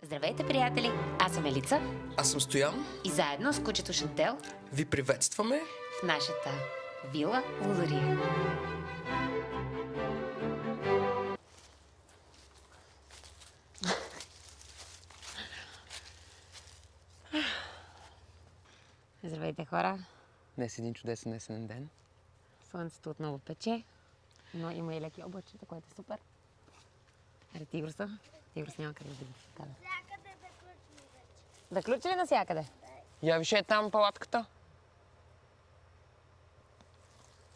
Здравейте, приятели! Аз съм Елица Аз съм Стоян. и заедно с кучето Шантел Ви приветстваме. в нашата вила Лузария. Здравейте, хора! Днес е един чудесен есенен ден. Слънцето отново пече, но има и леки облачета, което е супер. Аре, Тигруса няма къде да ги кара. Всякъде да ключи вече. Да ключи ли навсякъде? Я виж е там палатката.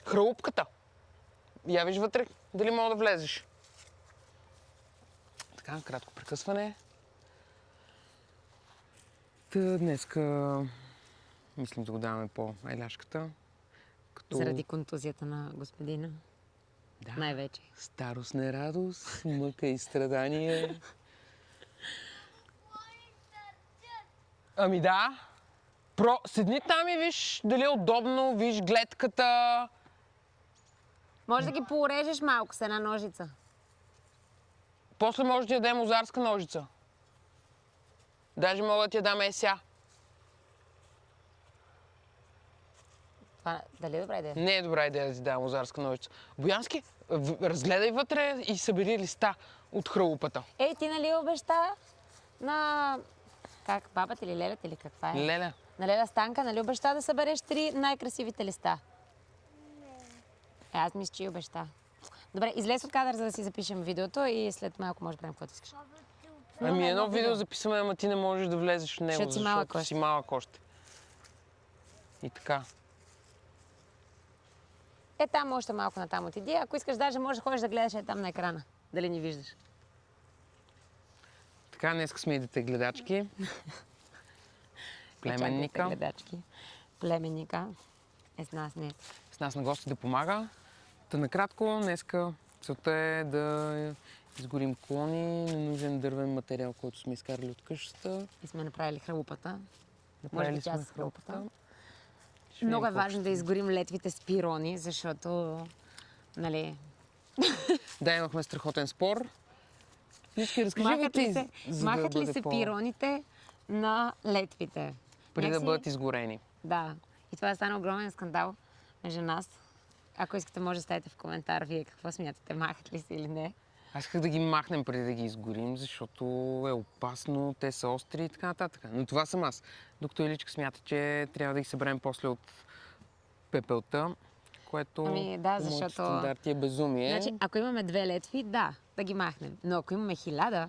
Хралупката. Я виж вътре дали мога да влезеш. Така, кратко прекъсване. Та днеска мислим да го даваме по еляшката. Като... Заради контузията на господина. Да. Най-вече. Старост не радост, мъка и страдание. Ами да. Седни там и виж дали е удобно, виж гледката. Може да ги порежеш малко с една ножица. После може да ти ядем лозарска ножица. Даже мога да ти я дам еся. Това дали е добра идея? Не е добра идея да ти дам лозарска ножица. Боянски, разгледай вътре и събери листа от хралупата. Ей, ти нали обеща на... Как, бабата или лелята или каква е? Леля. На Леля Станка, нали обеща да събереш 3 най-красивите листа? Аз мисля, че и обеща. Добре, излез от кадър, за да си запишем видеото и след малко може да правим каквото искаш. Ами едно видео записваме, ама ти не можеш да влезеш в него, Защото си малък защото още. си малък още. И така. Е, там още малко натам отиди. Ако искаш, даже можеш да ходиш да гледаш там на екрана. Дали ни виждаш. Така, днеска сме и дете гледачки. Племенника. Чакайте, гледачки. Племенника е с нас днес. С нас на гости да помага. Та накратко, днеска целта е да изгорим клони, ненужен дървен материал, който сме изкарали от къщата. И сме направили хралупата. Може Направили би част сме с хралупата. Ще Много е видим какво важно ще да изгорим летвите с пирони, защото, нали... Да, имахме страхотен спор. Вижки, разкажи ви Махат ли ти, се, за махат да ли бъде се по... пироните на летвите? преди да Някакси- бъдат изгорени. Да. И това стана огромен скандал между нас. Ако искате, може да ставите в коментар вие какво смятате, махат ли се или не. Аз исках да ги махнем преди да ги изгорим, защото е опасно, те са остри и така нататък. Но това съм аз. Докато Иличка смята, че трябва да ги съберем после от пепелта, което Ами да, по моите защото- стандарти е безумие. Значи, ако имаме 2 летви, да ги махнем. Но ако имаме 1000,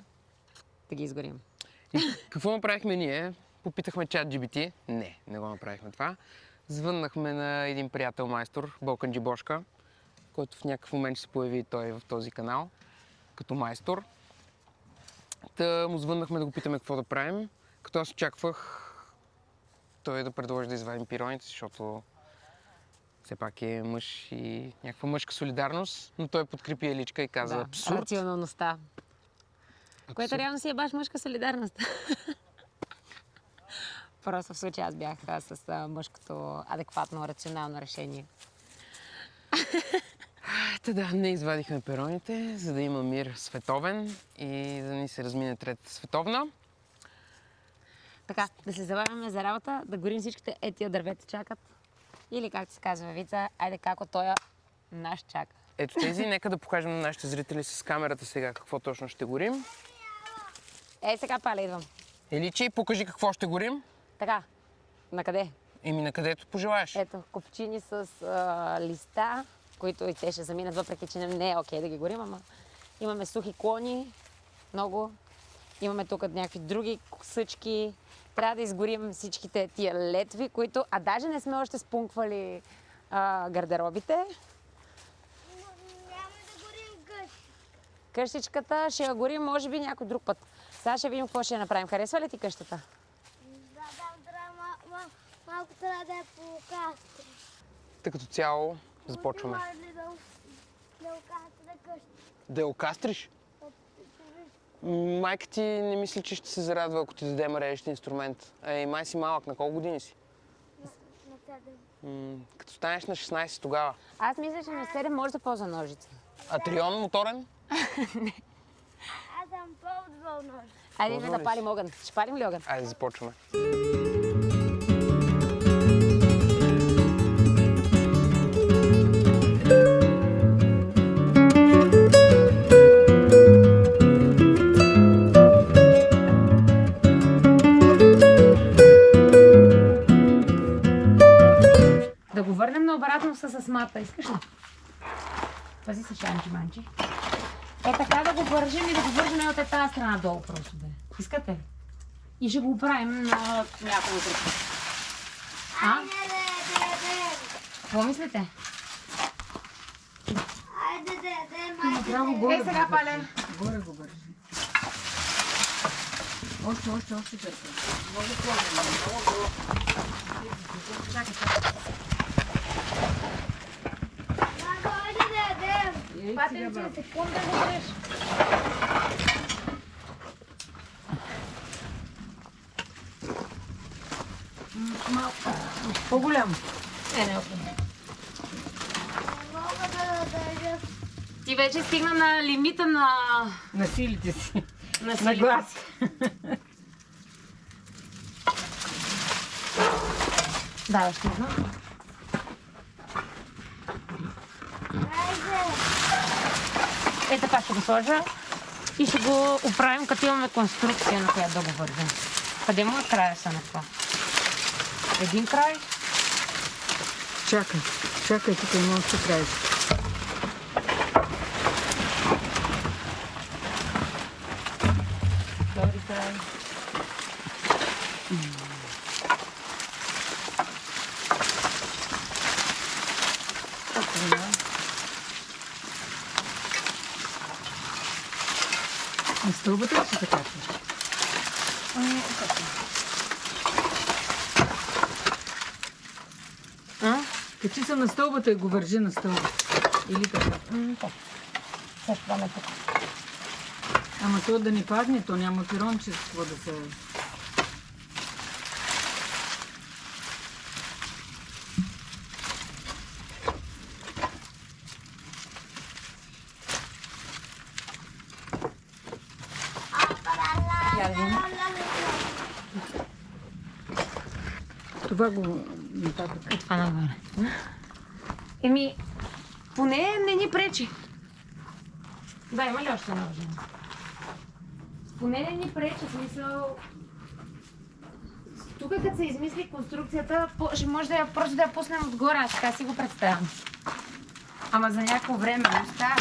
да ги изгорим. И какво направихме ние? Попитахме ChatGPT. Не го направихме това. Звъннахме на един приятел майстор, Балканджи Бошка, който в някакъв момент ще се появи той в този канал, като майстор. Та му звъннахме да го питаме какво да правим, като аз очаквах той да предложи да извадим пироните, защото все пак е мъж и някаква мъжка солидарност, но той подкрепи Еличка и каза абсурд. Рационалността. Което реално си е баш мъжка солидарност. Просто в случая аз бях с мъжкото адекватно, рационално решение. Та да, не извадихме пероните, за да има мир световен и да ни се размине Третата световна. Така, да се забавяме за работа, да горим всичките тия дървета чакат. Или както се казва Вица, айде како той наш чака. Ето тези, нека да покажем на нашите зрители с камерата сега какво точно ще горим. Сега паля идвам. Еличи, покажи какво ще горим. Така, накъде? Еми на където пожелаеш. Ето, копчини с листа, които и те ще заминат, въпреки че не е окей да ги горим, ама имаме сухи клони, много. Имаме тук някакви други съчки. Трябва да изгорим всичките тия летви, които... А даже не сме още спунквали гардеробите. Няма да горим къщи. Къщичката ще я горим, може би, някой друг път. Сега ще видим какво ще направим. Харесва ли ти къщата? Да, трябва малко трябва да е по-кастри. Та като цяло започваме. Може ли да окастря къщи? Да я окастриш? Майка ти не мисли, че ще се зарадва, ако ти дадем режещ инструмент. Ей, май си малък, на колко години си? На 7. Като станеш на 16 тогава. Аз мисля, че на 7 може да ползва ножица. А трион моторен? Аз съм по-от ножи. Айде Можем да ли палим огън. Ще палим ли огън? Айде, започваме. Да го върнем наобратно с мата. Искаш ли? Пази се, Шанчи Манчи. Е така да го вържим и да го вържим от тази страна долу просто да е. Искате ли? И ще го правим на няколко други. А? Какво мислите? Айде да ядем, Направо горе. Сега паля. Горе го бържи. Още търпа. Много по-добре. Мамо, айде да ядем. Патенци, секунда го вреш. По-голям. Не, окей. Не мога да държа. Ти вече стигна на лимита На силите си. на На силите. глас. Да, още едно. Айде. Е, така ще го сложа и ще го оправим, като имаме конструкция, на която да го вържем. Къде му е края са на това? Един край? Чакай, тук има още край. Втори край. На стълбата ли ще така? А? Качи се на стълбата и го вържи на стълбата. Или така. Сега ще даме тук. Ама то да не падне, то няма пиронче с какво да се... Я да видим. Това го нататък. И това нагоре. Еми, поне не ни пречи. Да, има ли още едно вържение? Поне не ни пречи, в смисъл... Тук като се измисли конструкцията, ще може да я, просто да я пуснем отгоре, аз така си го представям. Ама за някакво време не остава.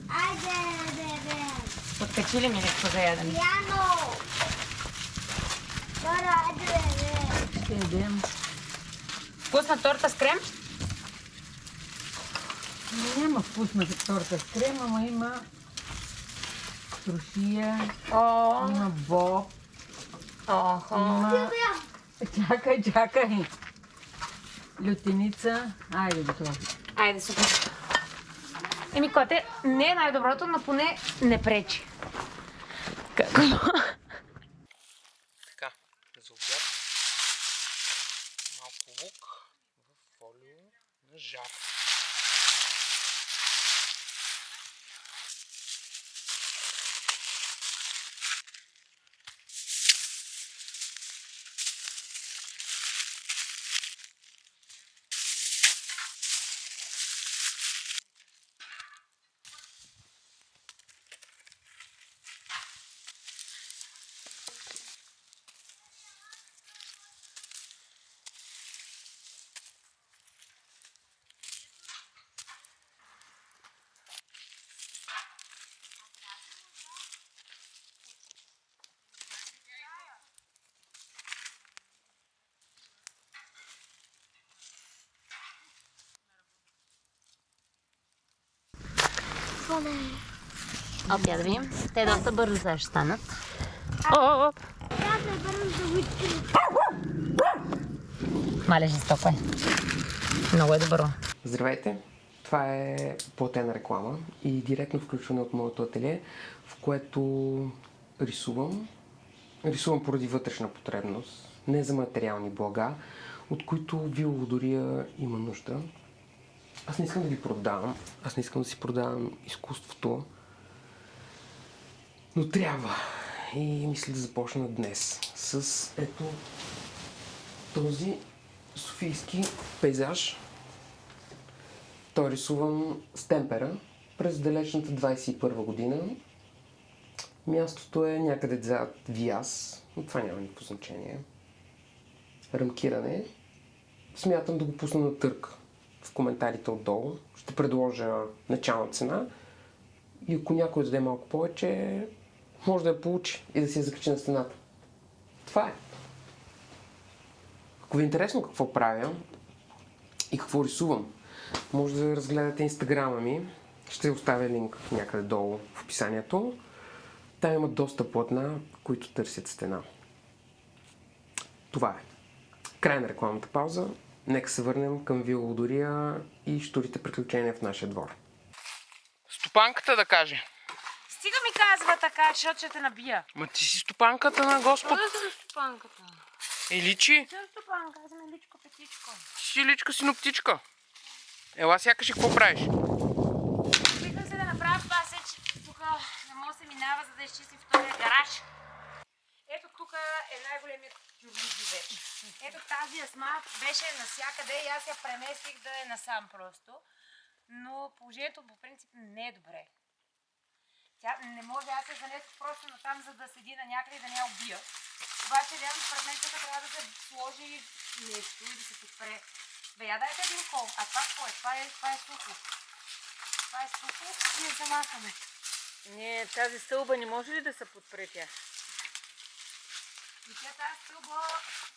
Айде да ядем. Подкачили ми нещо за ядене. Яно. Дора, айде да ядем. Ще ядем. Вкусна торта с крем? Няма вкусна торта с крем, ама има трошия, О, има боб, охо. има... Чакай. Лютеница. Айде готово. Айде, супер. Еми, коте, не е най-доброто, но поне не пречи. Какво? Така, за обяд. Малко лук в фолио на жар. Опя да видим. Те доста бързо сега ще станат. О! Трябва да бързо да го изкрим. Мале, жестоко е. Много е добро. Здравейте! Това е платена реклама и директно включване от моето ателие, в което рисувам. Рисувам поради вътрешна потребност, не за материални блага. от които Вилодория има нужда. Аз не искам да ги продавам, аз не искам да си продавам изкуството, но трябва. И мисля да започна днес с ето този софийски пейзаж. Той рисувам с темпера през далечната 21 година. Мястото е някъде зад Виаз, но това няма никакво значение. Рамкиране. Смятам да го пусна на търг в коментарите отдолу. Ще предложа начална цена и ако някой даде малко повече, може да я получи и да си я закачи на стената. Това е. Ако ви е интересно какво правя и какво рисувам, може да разгледате инстаграма ми. Ще оставя линк някъде долу в описанието. Там има доста платна, които търсят стена. Това е. Край на рекламната пауза. Нека се върнем към Вилодория и щурите приключения в нашия двор. Стопанката да каже. Стига ми казва така, защото ще те набия. Ма ти си стопанката на Господ. Да съм стопанката. И личи. Съм стопанка, аз съм личко петичко. Си личка си, но птичка. Ела сякаш и какво правиш? Опитвам се да направя пасеч, тук не може да се минава, за да изчистим втория гараж. Ето тук е най-големият тюрлиги вече. Ето тази асма беше насякъде и аз я преместих да е насам просто. Но положението по принцип не е добре. Тя не може, аз я занесох просто натам, за да седи на някъде и да не я убия. Обаче реално според мен тук трябва да се сложи нещо и да се подпре. Бе, я дайте един кол. А това какво е? Това е сухо. Това е сухо и я замахаме. Не, тази стълба не може ли да се подпре тя? И тя тази стълба,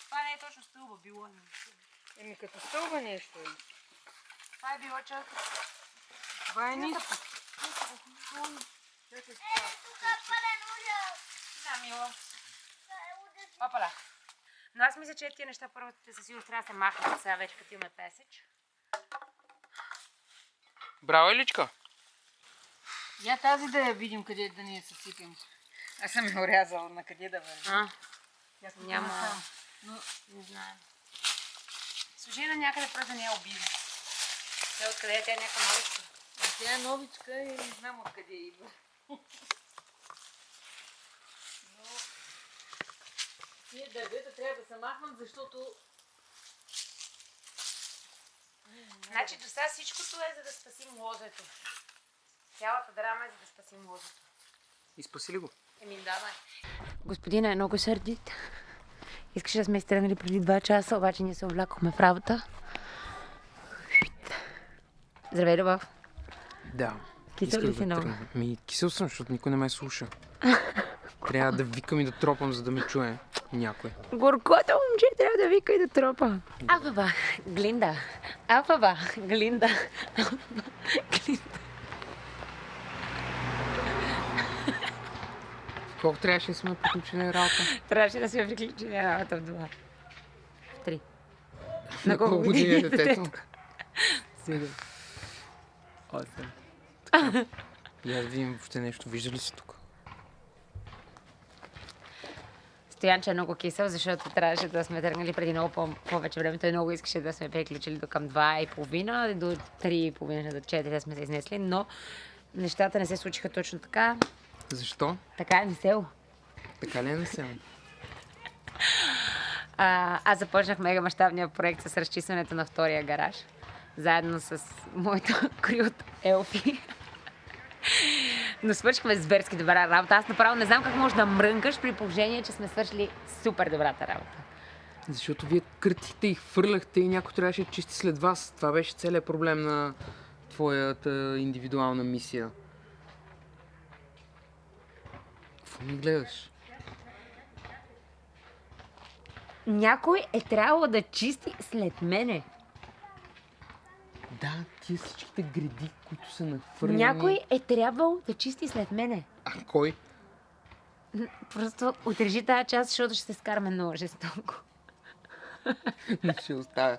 това не е точно стълба, било е. Еми като стълба нещо е. Това е било чак. Това е ниско. Тук е пълен ужас. Да, мило. Това е ужас. Опала. Но аз мисля, че тия неща първо със сигурност трябва да се махнат сега вече, като имаме песеч. Браво, Еличка. Я тази да я видим къде да ни я съсипем. Аз съм я орязала на къде да върви. Няма. Но не знаем. Служи на някъде просто да не я убива. Тя откъде е? Тя е някаква маличка. Тя е новичка и не знам откъде идва. Но тия дървета трябва да се махнат, защото Значи до сега всичкото е за да спасим лозето. Цялата драма е за да спасим лозето. И спаси ли го? Еми да, господина е много сърдит. Искаше да сме изтръгнали преди 2 часа, обаче ние се облякохме в работа. Здравей, Любов. Да. Кисел ли си много? Кисел съм, защото никой не ме слуша. Трябва да викам и да тропам, за да ме чуе някой. Горкото момче трябва да вика и да тропа. Алфаба, Глинда. Алфаба, Глинда. Алфаба, Глинда. Колко трябваше да сме приключили работа? Трябваше да сме приключили работа в 2. В 3. На колко години е детето? 7. 8. И аз видим въобще нещо. Вижда ли си тук? Стоянче е много кисел, защото трябваше да сме тръгнали преди много повече време. Той много искаше да сме приключили до към 2:30, до 3:30, до 4 да сме се изнесли, но нещата не се случиха точно така. Защо? Така е весело. Така ли е весело? Аз започнах мега мащабния проект с разчистването на втория гараж, заедно с моето крю от елфи. Но свършихме зверски добра работа. Аз направо не знам как можеш да мрънкаш при положение, че сме свършили супер добрата работа. Защото вие къртихте и хвърляхте и някой трябваше да чисти след вас. Това беше целият проблем на твоята индивидуална мисия. Какво ми гледаш? Някой е трябвало да чисти след мене. Да, тия всичките гради, които са нахвърлени. Някой е трябвало да чисти след мене. А кой? Просто отрежи тази част, защото ще се скараме много жестоко. Ще оставя.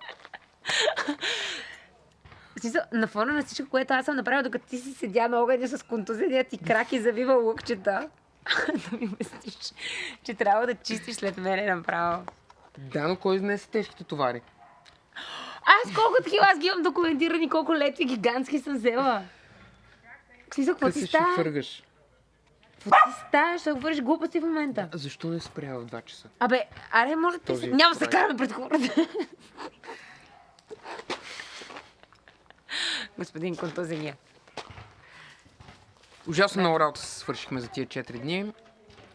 В смисъл, на фона на всичко, което аз съм направила, докато ти си седя на огъня с контузения ти крак и завива лукчета, да ми мислиш, че трябва да чистиш след мене направо. Да, но кой изнесе тежките товари? Аз колко такива, аз ги имам документирани, колко летви гигантски съм взела. Какво Къде ти ще става? фъргаш? Какво ти става? Ще говориш глупости в момента. Защо не спря в 2 часа? Абе, аре, може да Този няма да се проект. караме пред хората. Господин контузения. Ужасно много работа се свършихме за тия 4 дни.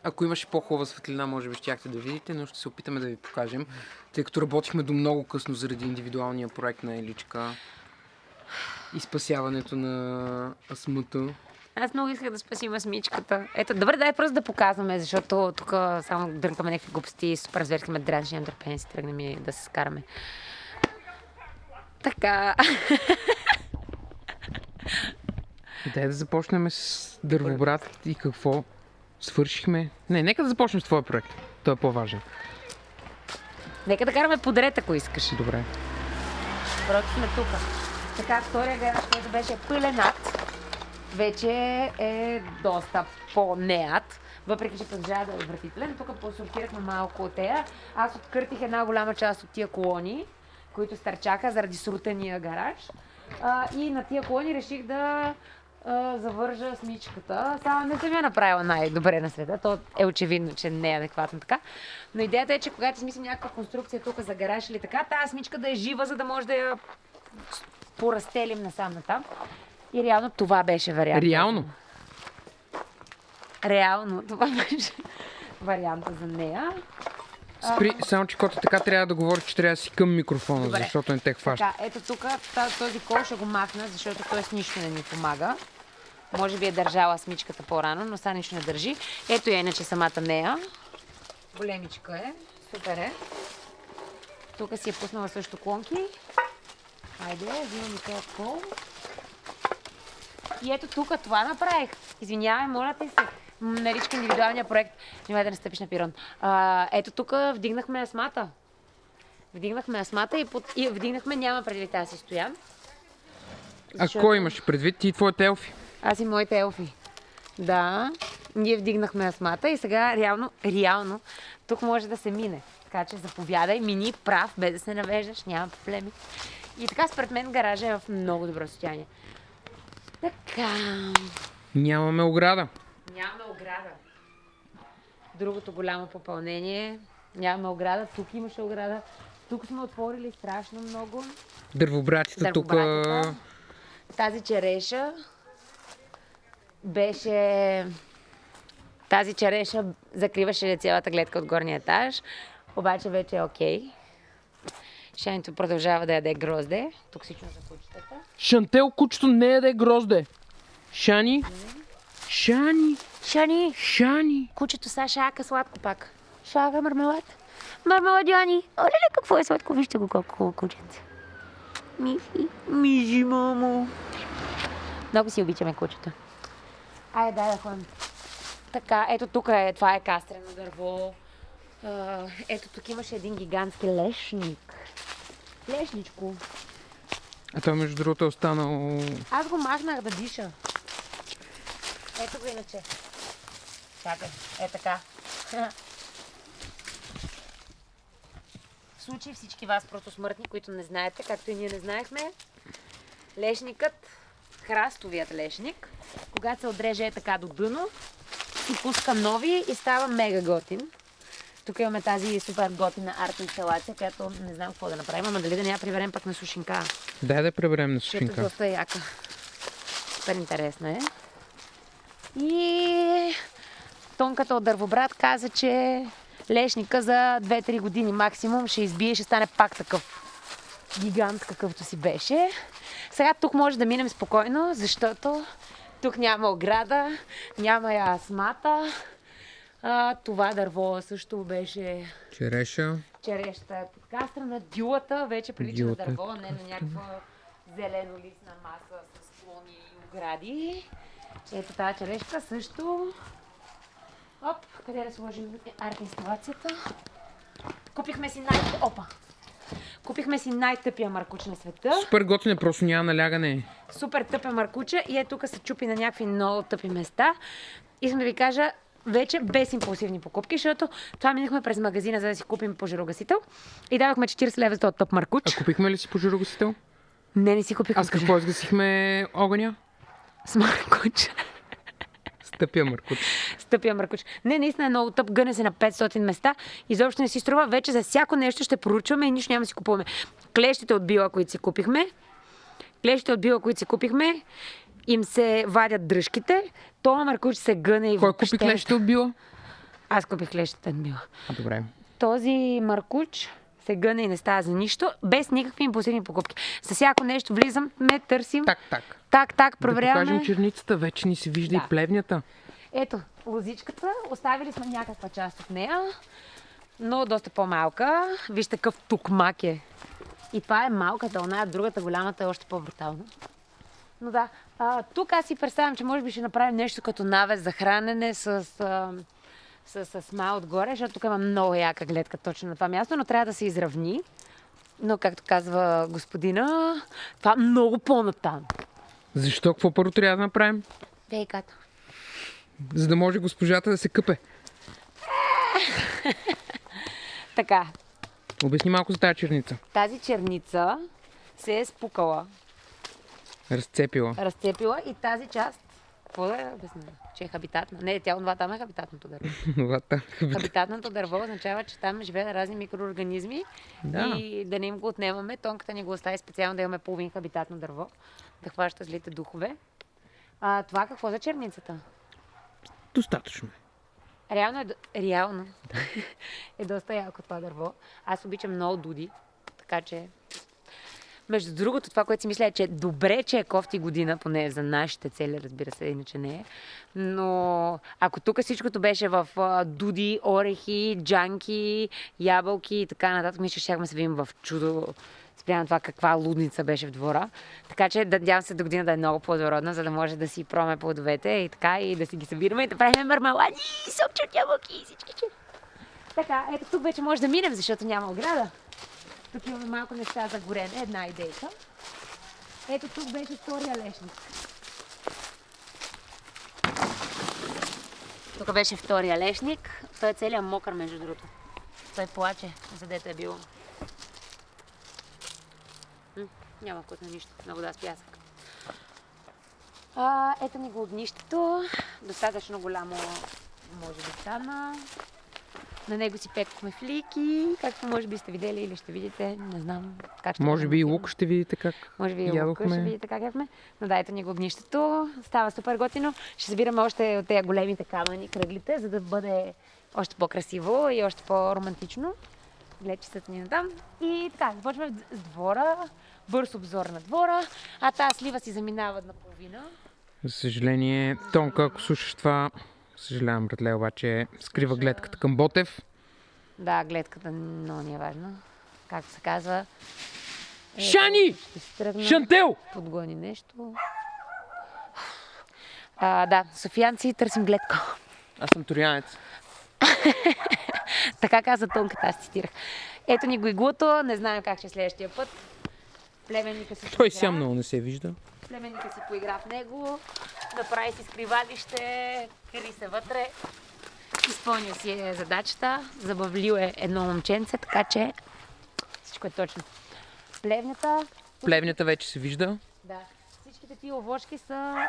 Ако имаше по-хубава светлина, може би щяхте да видите, но ще се опитаме да ви покажем, тъй като работихме до много късно заради индивидуалния проект на Еличка и спасяването на Асмата. Аз много исках да спасим асмичката. Ето, добре, дай просто да показваме, защото тук само дрънкаме някакви глупости и супер зверски ме драж, нямам търпение, си тръгнем и да се скараме. Така. Дай да започнем с Дървобрат и какво свършихме. Не, нека да започнем с твоя проект. Той е по-важен. Нека да караме подред, ако искаш. Добре. Просто сме тук. Така, втория гараж, който беше пъленат, вече е доста по-неят. Въпреки, че продължава да е отвратителен. Тук посортирахме малко от тея. Аз откъртих една голяма част от тия колони, които стърчаха заради срутения гараж. И на тия колони реших да завържа смичката. Само не съм я направила най-добре на света. То е очевидно, че не е адекватно така. Но идеята е, че когато смислим някаква конструкция тук за гараж или така, тази смичка да е жива, за да може да я поразстелим насам-натам. И реално това беше вариант. Реално това беше варианта за нея. Спри, само че Кота така трябва да говориш, че трябва да си към микрофона, Добре. защото не те хваща. Така, ето тук този кол ще го махна, защото той с нищо не ни помага. Може би е държала смичката по-рано, но сега нищо не държи. Ето я иначе самата нея. Големичка е. Супер е. Тук си е пуснала също клонки. Хайде, взимам и този кол. И ето тук това направих. Извинявай, моля те се. Наричка индивидуалния проект. Внимай да не стъпиш на пирон. Ето тук вдигнахме асмата. Вдигнахме асмата и вдигнахме, няма предвид тази си стоян. А кой имаш предвид? Ти и твоите елфи. Аз и моите елфи. Да, ние вдигнахме асмата и сега реално тук може да се мине. Така че заповядай, мини прав, без да се навеждаш, няма проблеми. И така според мен гаража е в много добро състояние. Така. Нямаме ограда. Нямаме ограда. Другото голямо попълнение. Нямаме ограда. Тук имаше ограда. Тук сме отворили страшно много. Дървобратите тук. Дървобратята. Тази череша беше... Тази череша закриваше цялата гледка от горния етаж. Обаче вече е окей. Шанито продължава да яде грозде. Токсично за кучетата. Шантел, кучето не яде грозде. Шани? Шани? Шани! Кучето са шака сладко пак. Шака мармелад. Мармеладяни. Оле, какво е сладко? Вижте го колко кученце. Мижи, мамо. Много си обичаме кучета. Айде, дай да ходим. Така, ето тук е, това е кастрено дърво. Ето тук имаше един гигантски лешник. Лешничко. А той между другото е останал... Аз го махнах да диша. Ето го иначе. Чакай, е така. В случай всички вас просто смъртни, които не знаете, както и ние не знаехме, лешникът, храстовият лешник, когато се отреже е така до дъно, си пуска нови и става мега готин. Тук имаме тази супер готина арт инсталация, която не знам какво да направим, ама дали да не я приберем пък на сушинка. Дай да преберем на Защото сушинка. доста яка. Супер интересна е. И Тонката от Дървобрат каза, че лешника за 2-3 години максимум ще избие и ще стане пак такъв гигант, какъвто си беше. Сега тук може да минем спокойно, защото тук няма ограда, няма я асмата. Това дърво също беше... Череша. Черещата е подкастрана. Дюлата вече прилича на Дюлата е дърво, не на някаква зелено-листна маса с склони и огради. Ето тази черешка също. Оп, къде да сложим арт инсталацията? Купихме си най-тъпия маркуч на света. Супер готин е, просто няма налягане. Супер тъпа маркуча и тук се чупи на някакви много тъпи места. Искам да ви кажа, вече без импулсивни покупки, защото това минахме през магазина, за да си купим пожарогасител и дадохме 40 лева за този тъп маркуч. А купихме ли си пожарогасител? Не си купихме. А с какво изгасихме огъня? С маркуч. Стъпия маркуч. Стъпия маркуч. Не, наистина е много тъп, гъне се на 500 места. Изобщо не си струва. Вече за всяко нещо ще поручваме и нищо няма да си купуваме. Клещите от била, които си купихме, им се вадят дръжките. Това маркуч се гъне и Кой въобще... купи клещите от била? Аз купих клещите от била. Добре. Този маркуч се гъне и не става за нищо, без никакви импулсивни покупки. За всяко нещо влизам, търсим. Так, проверяваме. Да покажем черницата, вече ни се вижда и плевнята. Ето, лозичката, оставили сме някаква част от нея, но доста по-малка. Вижте какъв тукмак е. И това е малката, она, другата, голямата е още по-брутална. Но да, тук аз си представям, че може би ще направим нещо като навес за хранене с мал отгоре, защото тук има много яка гледка точно на това място, но трябва да се изравни. Но, както казва господина, това много по-натам. Защо? Какво първо трябва да направим? Вейката. За да може госпожата да се къпе. Така. Обясни малко за тази черница. Тази черница се е спукала. Разцепила и тази част, какво да я обясня? Че е хабитатна. Не, това там е хабитатното дърво. Хабитатното дърво означава, че там живеят разни микроорганизми и да не им го отнемаме. Тонката ни го остави специално да имаме половин хабитатно дърво, да хваща злите духове. Това какво за черницата? Достатъчно. Реално е доста яко това дърво. Аз обичам много дуди, така че... Между другото, това, което си мисля е, че добре, че е кофти година, поне за нашите цели, разбира се, иначе не е. Но ако тук всичкото беше в дуди, орехи, джанки, ябълки и така нататък, мисля, че щяхме се видим в чудо спрямо това каква лудница беше в двора. Така че надявам се до година да е много плодородна, за да може да си пробваме плодовете и така, и да си ги събираме и да правим мармалади, сокче от ябълки и всички. Така, ето тук вече може да минем, защото няма ограда. Тук имаме малко неща за горене, една идейка. Ето тук беше втория лешник. Тук беше втория лешник. Той е целият мокър, между другото. Той плаче, задето е било. Няма вкусно нищо. На вода с пясък. Ето ни го огнището. Достатъчно голямо може да стана. На него си пекохме флики, както може би сте видели или ще видите, не знам как ще. Може би и лук ще видите как. Може би и лук ще видите как яхме. Но да, ето ни го огнището. Става супер готино. Ще събираме още от тези големите камъни, кръглите, за да бъде още по-красиво и още по-романтично. Гледчицата ни натам. И така, започваме с двора. Бърз обзор на двора. Тази слива си заминава наполовина. За съжаление, Тонка, ако слушаш това, съжалявам, братле, обаче скрива гледката към Ботев. Да, гледката много ни е важна. Както се казва... Шани! Шантел! Подгони нещо. Да, софиянци, търсим гледка. Аз съм торянец. Така каза Тонката, аз цитирах. Ето ни го иглото, не знаем как ще е следващия път. Племенника си Той сега много не се вижда. Племенника си поигра в него, направи си скривалище, кри се вътре. Изпълнил си е задачата, забавлил е едно момченце, така че всичко е точно. Плевнята вече се вижда. Да, всичките тия овошки са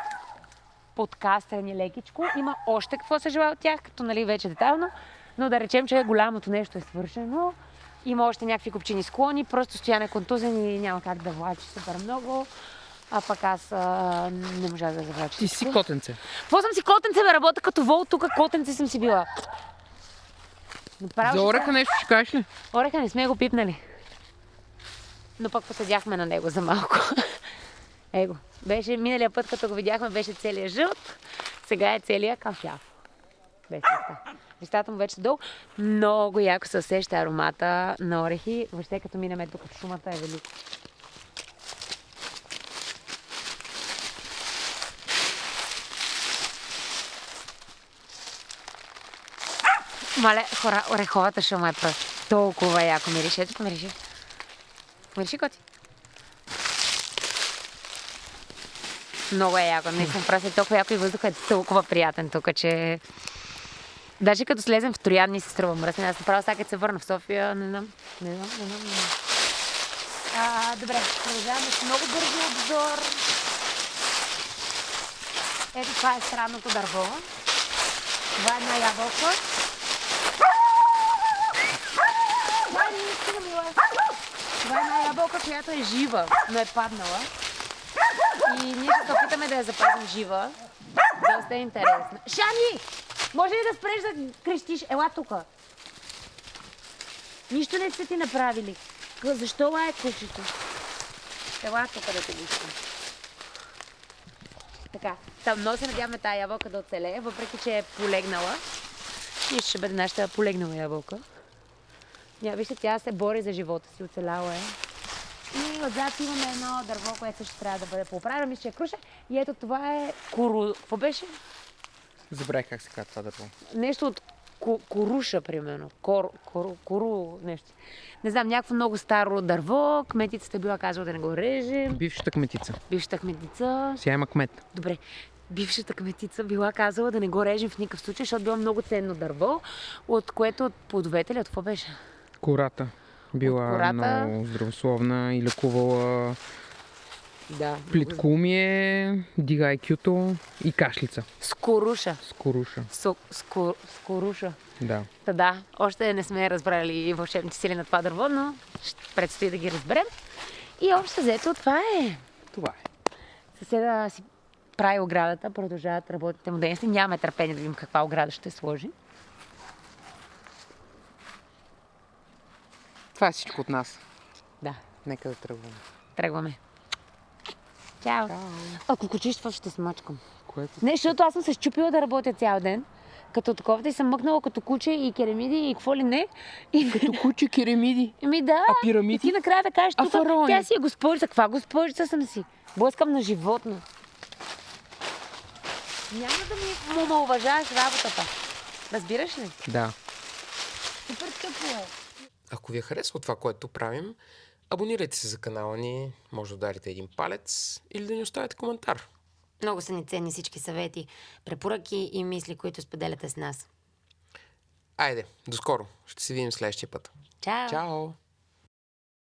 подкастрени лекичко. Има още какво се желая от тях, като нали вече детайлно, но да речем, че голямото нещо е свършено. Има още някакви копчени склони, просто Стоян е контузен и няма как да влачи супер много. А пък аз не можах да завлача. Ти си котенце. Какво съм си котенце, бе? Работя като вол, тук котенце съм си била. За ореха нещо ще кажеш ли? Ореха не сме го пипнали. Но пък поседяхме на него за малко. Его. Беше миналия път, като го видяхме, беше целият жълт. Сега е целият кафяв. Без листа. Листата му вече са долу. Много яко се усеща аромата на орехи. Въобще като минем тук в шумата е велико. Мале, хора, ореховата шума е просто толкова яко мирише. Ето мирише. Мириши, коти? Много е яко. Наистина просто е толкова яко и въздухът е толкова приятен тук, че Даже като слезем в Троян ни се струва мръсне. Аз направо сега като се върна в София, не знам. Добре, продължаваме с много бързо обзор. Ето това е странното дърво. Това е една ябълка. Това е една ябълка, която е жива, но е паднала. И ние ще се опитаме да я запазим жива. Доста е интересно. Шани! Може ли да спреш да крещиш? Ела тука. Нищо не сте ти направили. Защо лае кучето? Ела тука да те виждам. Така, там много се надяваме тая ябълка да оцелее, въпреки че е полегнала. И ще бъде нашата полегнала ябълка. Вижте, тя се бори за живота си, оцеляла е. И отзад имаме едно дърво, което също трябва да бъде поправено. Мисля, че е круша. И ето това е куру... Какво беше? Забравих как се казва това дърво. Нещо от коруша, примерно. Кору, нещо. Не знам, някакво много старо дърво. Кметицата била казала да не го режем. Бившата кметица. Бившата кметица. Сега има кмет. Добре. Бившата кметица била казала да не го режем в никакъв случай, защото било много ценно дърво, от което от плодовете ли, от какво беше? Кората. Била кората. много здравословна и лекувала Да. плиткоумие, дига IQ-то и кашлица. Скоруша. Скоруша. Скоруша. Да. Та да, още не сме разбрали вълшебните сили на това дърво, но ще предстои да ги разберем. И общо взето това е. Това е. Съседа си прави оградата, продължават работите му дейности. Нямаме търпение да видим каква ограда ще сложи. Това е всичко от нас. Да, Нека да тръгваме. тръгваме. Чао. Ако кучиш, това ще смачкам. Което? Не, защото аз съм се счупила да работя цял ден. Като такова и съм мъкнала като куче и керамиди и какво ли не. И... Като куче керамиди. Да. А пирамиди? И ти накрая да кажеш, А тук фараони? тя си е госпожица. Каква госпожица съм си? Блъскам на животно. Няма да ми омаловажаваш работата. Разбираш ли? Да. Супер тъпо е. Ако ви е харесало това, което правим, абонирайте се за канала ни, може да ударите един палец или да ни оставите коментар. Много са ни ценни всички съвети, препоръки и мисли, които споделяте с нас. Айде, до скоро. Ще се видим следващия път. Чао! Чао!